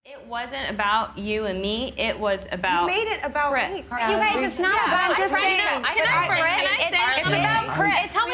It wasn't about you and me. It was about. You made it about Creds. me. You guys, it's not about just saying. It's about Creds. Tell me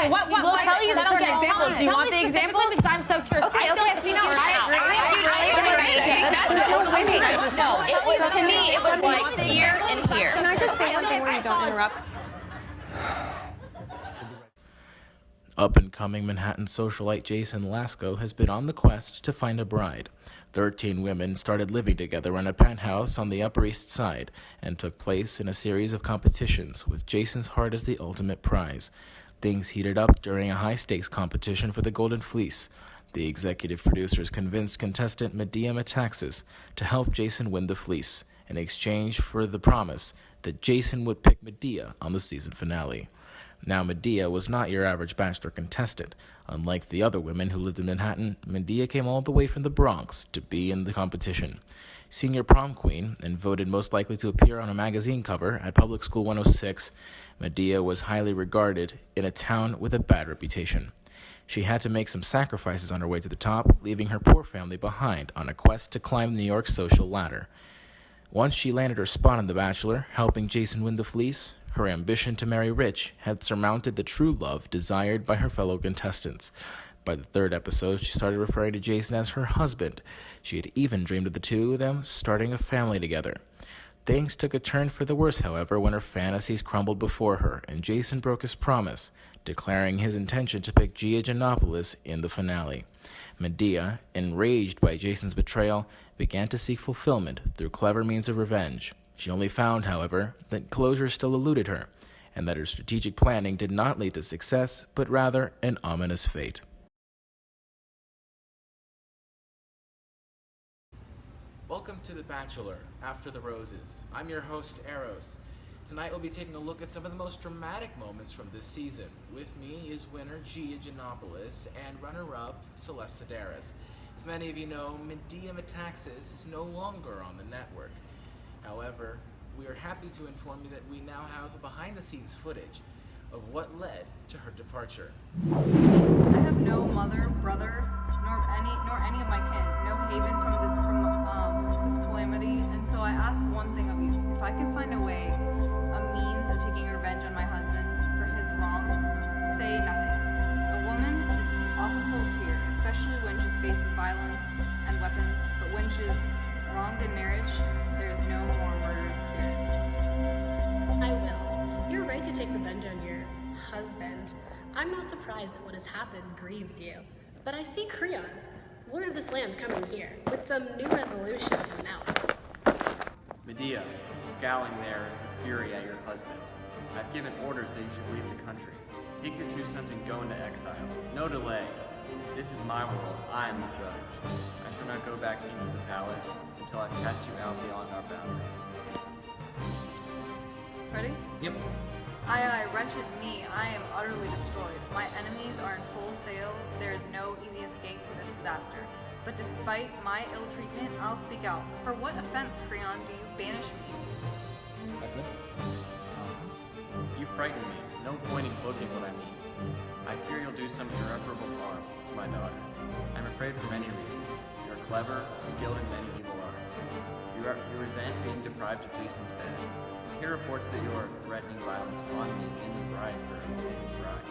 what We'll tell you the certain examples. Do you want the examples? Because I'm so curious. Okay, we know. To me, it was like here and here. Can I just say one thing where you don't interrupt? Up-and-coming Manhattan socialite Jason Lasco has been on the quest to find a bride. 13 women started living together in a penthouse on the Upper East Side and took place in a series of competitions, with Jason's heart as the ultimate prize. Things heated up during a high-stakes competition for the Golden Fleece. The executive producers convinced contestant Medea Metaxas to help Jason win the fleece, in exchange for the promise that Jason would pick Medea on the season finale. Now, Medea was not your average Bachelor contestant. Unlike the other women who lived in Manhattan, Medea came all the way from the Bronx to be in the competition. Senior prom queen and voted most likely to appear on a magazine cover at Public School 106, Medea was highly regarded in a town with a bad reputation. She had to make some sacrifices on her way to the top, leaving her poor family behind on a quest to climb New York's social ladder. Once she landed her spot on The Bachelor, helping Jason win the fleece, her ambition to marry rich had surmounted the true love desired by her fellow contestants. By the third episode, she started referring to Jason as her husband. She had even dreamed of the two of them starting a family together. Things took a turn for the worse, however, when her fantasies crumbled before her, and Jason broke his promise, declaring his intention to pick Gia Giannopoulos in the finale. Medea, enraged by Jason's betrayal, began to seek fulfillment through clever means of revenge. She only found, however, that closure still eluded her, and that her strategic planning did not lead to success, but rather an ominous fate. Welcome to The Bachelor, After the Roses. I'm your host, Eros. Tonight we'll be taking a look at some of the most dramatic moments from this season. With me is winner Gia Giannopoulos and runner-up Celeste Sedaris. As many of you know, Medea Metaxas is no longer on the network. However, we are happy to inform you that we now have behind-the-scenes footage of what led to her departure. I have no mother, brother, nor any of my kin, no haven from this calamity, and so I ask one thing of you: if I can find a way, a means of taking revenge on my husband for his wrongs, say nothing. A woman is often full of fear, especially when she's faced with violence and weapons, but when she's wronged in marriage, there is no more murderous spirit. I will. You're right to take revenge on your husband. I'm not surprised that what has happened grieves you. But I see Creon, lord of this land, coming here, with some new resolution to announce. Medea, scowling there with fury at your husband. I've given orders that you should leave the country. Take your 2 sons and go into exile. No delay. This is my world. I am the judge. I shall not go back into the palace until I've cast you out beyond our boundaries. Ready? Yep. Aye, wretched me, I am utterly destroyed. My enemies are in full sail. There is no easy escape from this disaster. But despite my ill treatment, I'll speak out. For what offense, Creon, do you banish me? You frighten me. No point in cloaking what I mean. I fear you'll do some irreparable harm to my daughter. I'm afraid for many reasons. You're clever, skilled in many evil arts. You resent being deprived of Jason's bed. I hear reports that you are threatening violence on me in the bridegroom and his bride.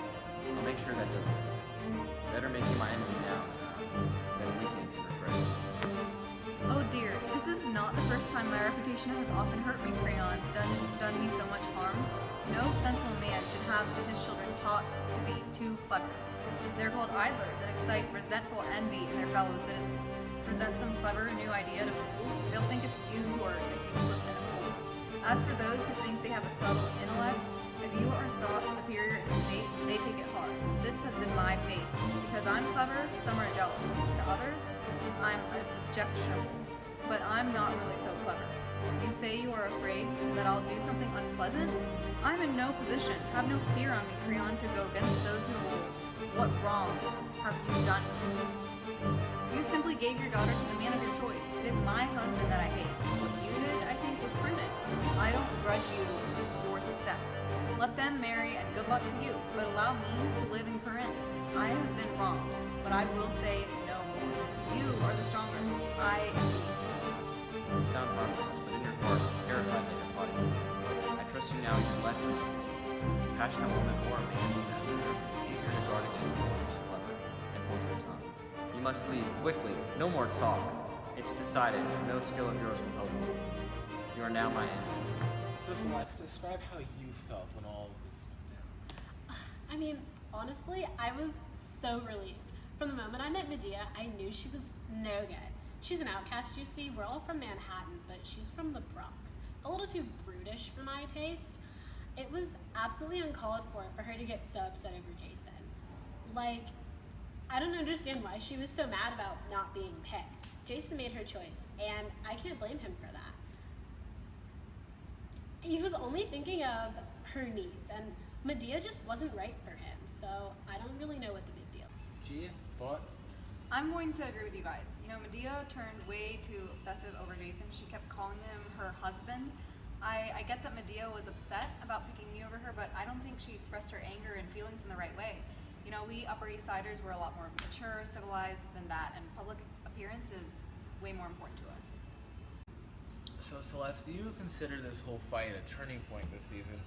I'll make sure that doesn't happen. Better make you my enemy now than weaken in regret. Oh dear, this is not the first time my reputation has often hurt me, Creon, done me so much harm. No sensible man should have his children taught to be too clever. They're called idlers and excite resentful envy in their fellow citizens. Present some clever new idea to fools, they'll think it's you who are useless and a fool. As for those who think they have a subtle intellect, if you are thought superior in the state, they take it hard. This has been my fate. Because I'm clever, some are jealous. To others, I'm objectionable. But I'm not really so clever. You say you are afraid that I'll do something unpleasant? I'm in no position. Have no fear on me, Creon, to go against those who rule. What wrong have you done? You simply gave your daughter to the man of your choice. It is my husband that I hate. What you did, I think, was prudent. I don't grudge you your success. Let them marry and good luck to you, but allow me to live in current. I have been wronged, but I will say no more. You are the stronger. I am weak. sound harmless, but in your heart, terrified that you're plotting evil. I trust you now even less than before. A passionate woman or a man who is easier to guard against than one who's clever and holds her tongue. You must leave quickly. No more talk. It's decided. No skill of yours will help you. You are now my enemy. So Celeste, describe how you felt when all of this went down. I mean, honestly, I was so relieved. From the moment I met Medea, I knew she was no good. She's an outcast, you see. We're all from Manhattan, but she's from the Bronx. A little too brutish for my taste. It was absolutely uncalled for her to get so upset over Jason. Like, I don't understand why she was so mad about not being picked. Jason made her choice, and I can't blame him for that. He was only thinking of her needs, and Medea just wasn't right for him, so I don't really know what the big deal. Gia, thoughts? I'm going to agree with you guys. You know, Medea turned way too obsessive over Jason. She kept calling him her husband. I get that Medea was upset about picking me over her, but I don't think she expressed her anger and feelings in the right way. You know, we Upper East Siders were a lot more mature, civilized than that, and public appearance is way more important to us. So Celeste, do you consider this whole fight a turning point this season?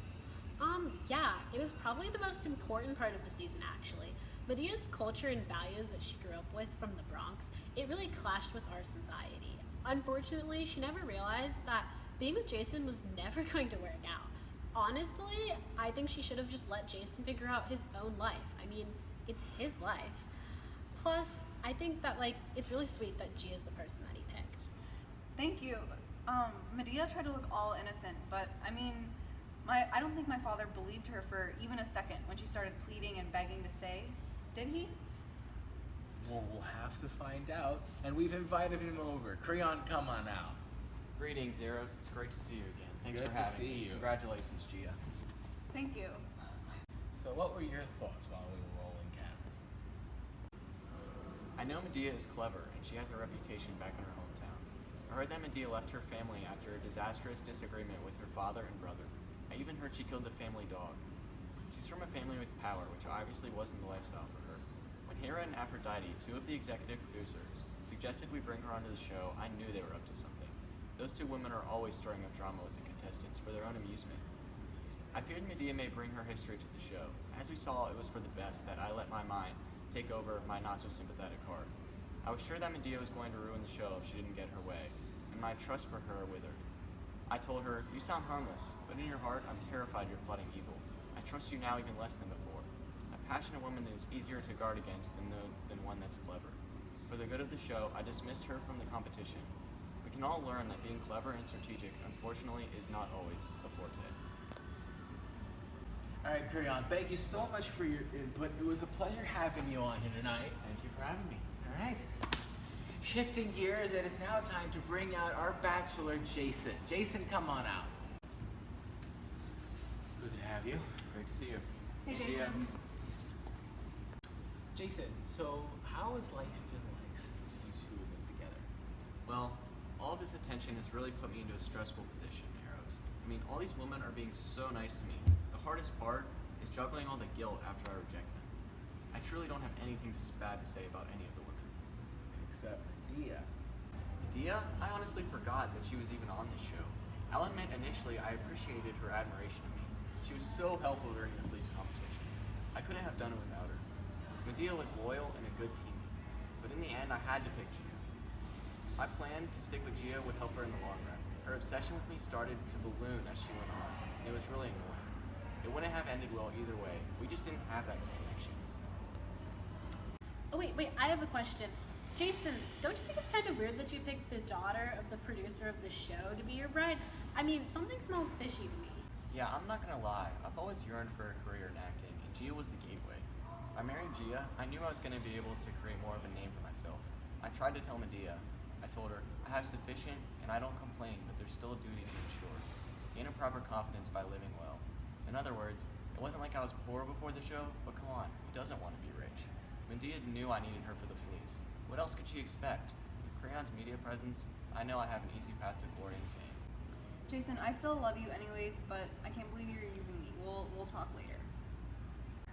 Yeah, it was probably the most important part of the season, actually. Medea's culture and values that she grew up with from the Bronx, it really clashed with our society. Unfortunately, she never realized that being with Jason was never going to work out. Honestly, I think she should have just let Jason figure out his own life. I mean, it's his life. Plus, I think that, it's really sweet that Gia's the person that he picked. Thank you. Medea tried to look all innocent, but I mean, I don't think my father believed her for even a second when she started pleading and begging to stay. Did he? Well, we'll have to find out, and we've invited him over. Creon, come on out. Greetings, Eros. It's great to see you again. Thanks Good for to having see me. you. Congratulations, Gia. Thank you. So what were your thoughts while we were rolling cameras? I know Medea is clever, and she has a reputation back in her hometown. I heard that Medea left her family after a disastrous disagreement with her father and brother. I even heard she killed the family dog. She's from a family with power, which obviously wasn't the lifestyle for her. When Hera and Aphrodite, two of the executive producers, suggested we bring her onto the show, I knew they were up to something. Those two women are always stirring up drama with the contestants for their own amusement. I feared Medea may bring her history to the show. As we saw, it was for the best that I let my mind take over my not-so-sympathetic heart. I was sure that Medea was going to ruin the show if she didn't get her way, and my trust for her withered. I told her, "You sound harmless, but in your heart, I'm terrified you're plotting evil. I trust you now even less than before. A passionate woman is easier to guard against than one that's clever. For the good of the show, I dismissed her from the competition. We can all learn that being clever and strategic, unfortunately, is not always a forte." All right, Creon, thank you so much for your input. It was a pleasure having you on here tonight. Thank you for having me. All right. Shifting gears, it is now time to bring out our bachelor, Jason. Jason, come on out. Good to have you. Great to see you. Hey, Medea. Jason. Jason, so how has life been like since you two have been together? Well, all this attention has really put me into a stressful position, Eros. I mean, all these women are being so nice to me. The hardest part is juggling all the guilt after I reject them. I truly don't have anything bad to say about any of the women. Except Medea. Medea? I honestly forgot that she was even on this show. I'll admit, initially, I appreciated her admiration of me. She was so helpful during the fleece competition. I couldn't have done it without her. Medea was loyal and a good teammate, but in the end, I had to pick Gia. My plan to stick with Gia would help her in the long run. Her obsession with me started to balloon as she went on, and it was really annoying. It wouldn't have ended well either way. We just didn't have that connection. Oh, wait, I have a question. Jason, don't you think it's kind of weird that you picked the daughter of the producer of the show to be your bride? I mean, something smells fishy to me. Yeah, I'm not gonna lie. I've always yearned for a career in acting, and Gia was the gateway. By marrying Gia, I knew I was gonna be able to create more of a name for myself. I tried to tell Medea. I told her, I have sufficient, and I don't complain, but there's still a duty to ensure. Gain a proper confidence by living well. In other words, it wasn't like I was poor before the show, but come on, who doesn't want to be rich? Medea knew I needed her for the fleece. What else could she expect? With Creon's media presence, I know I have an easy path to glory and fame. Jason, I still love you anyways, but I can't believe you're using me. We'll talk later.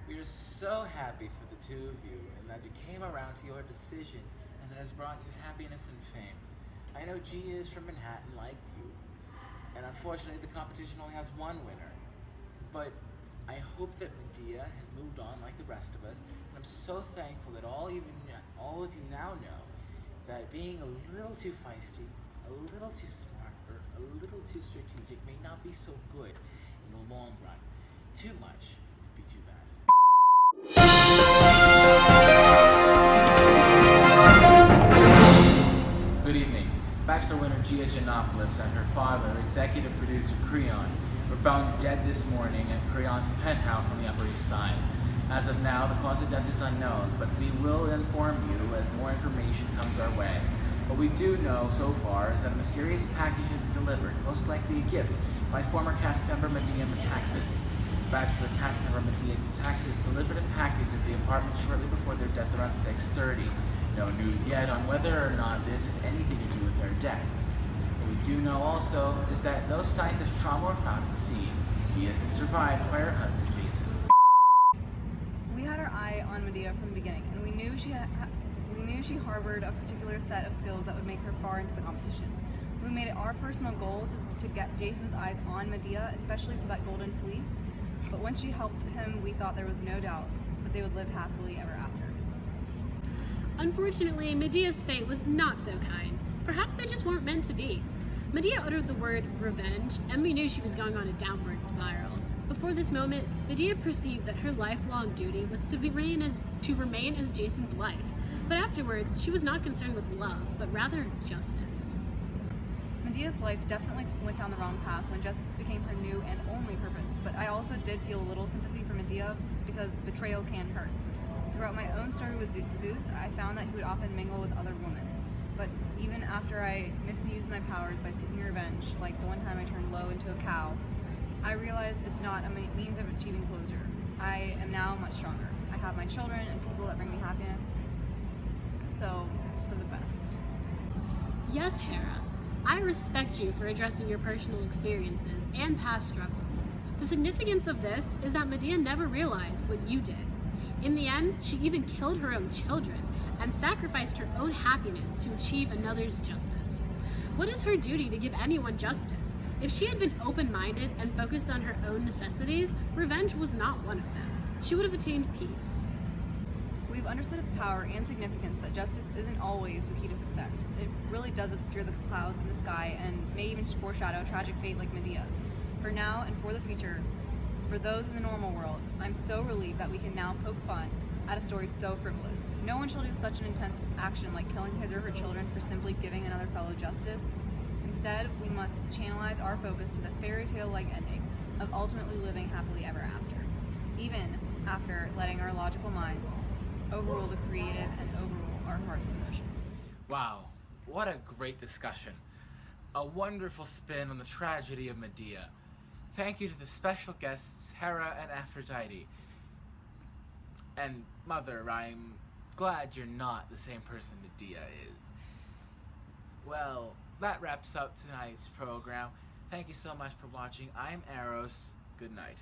We are so happy for the two of you and that you came around to your decision and it has brought you happiness and fame. I know G is from Manhattan like you, and unfortunately the competition only has one winner. But I hope that Medea has moved on like the rest of us, and I'm so thankful that all of you now know that being a little too feisty, a little too smart, or a little too strategic may not be so good in the long run. Too much would be too bad. Good evening. Bachelor winner Gia Giannopoulos and her father, executive producer Creon, were found dead this morning at Creon's penthouse on the Upper East Side. As of now, the cause of death is unknown, but we will inform you as more information comes our way. What we do know so far is that a mysterious package had been delivered, most likely a gift, by former cast member Medea Metaxas. Bachelor cast member Medea Metaxas delivered a package at the apartment shortly before their death around 6:30. No news yet on whether or not this had anything to do with their deaths. What we do know also is that no signs of trauma were found at the scene. She has been survived by her husband Jason. We had our eye on Medea from the beginning, and we knew she harbored a particular set of skills that would make her far into the competition. We made it our personal goal to get Jason's eyes on Medea, especially for that golden fleece. But when she helped him, we thought there was no doubt that they would live happily ever after. Unfortunately, Medea's fate was not so kind. Perhaps they just weren't meant to be. Medea uttered the word revenge, and we knew she was going on a downward spiral. Before this moment, Medea perceived that her lifelong duty was to remain as Jason's wife. But afterwards, she was not concerned with love, but rather justice. Medea's life definitely went down the wrong path when justice became her new and only purpose, but I also did feel a little sympathy for Medea because betrayal can hurt. Throughout my own story with Zeus, I found that he would often mingle with other women. But even after I misused my powers by seeking revenge, like the one time I turned Lo into a cow, I realized it's not a means of achieving closure. I am now much stronger. I have my children and people that bring me happiness, so it's for the best. Yes, Hera. I respect you for addressing your personal experiences and past struggles. The significance of this is that Medea never realized what you did. In the end, she even killed her own children and sacrificed her own happiness to achieve another's justice. What is her duty to give anyone justice? If she had been open-minded and focused on her own necessities, revenge was not one of them. She would have attained peace. We've understood its power and significance that justice isn't always the key to success. It really does obscure the clouds in the sky and may even foreshadow tragic fate like Medea's. For now and for the future, for those in the normal world, I'm so relieved that we can now poke fun at a story so frivolous. No one shall do such an intense action like killing his or her children for simply giving another fellow justice. Instead, we must channelize our focus to the fairy tale-like ending of ultimately living happily ever after, even after letting our logical minds overrule the creative and overrule our heart's emotions. Wow, what a great discussion. A wonderful spin on the tragedy of Medea. Thank you to the special guests Hera and Aphrodite. And Mother, I'm glad you're not the same person Medea is. Well, that wraps up tonight's program. Thank you so much for watching. I'm Eros. Good night.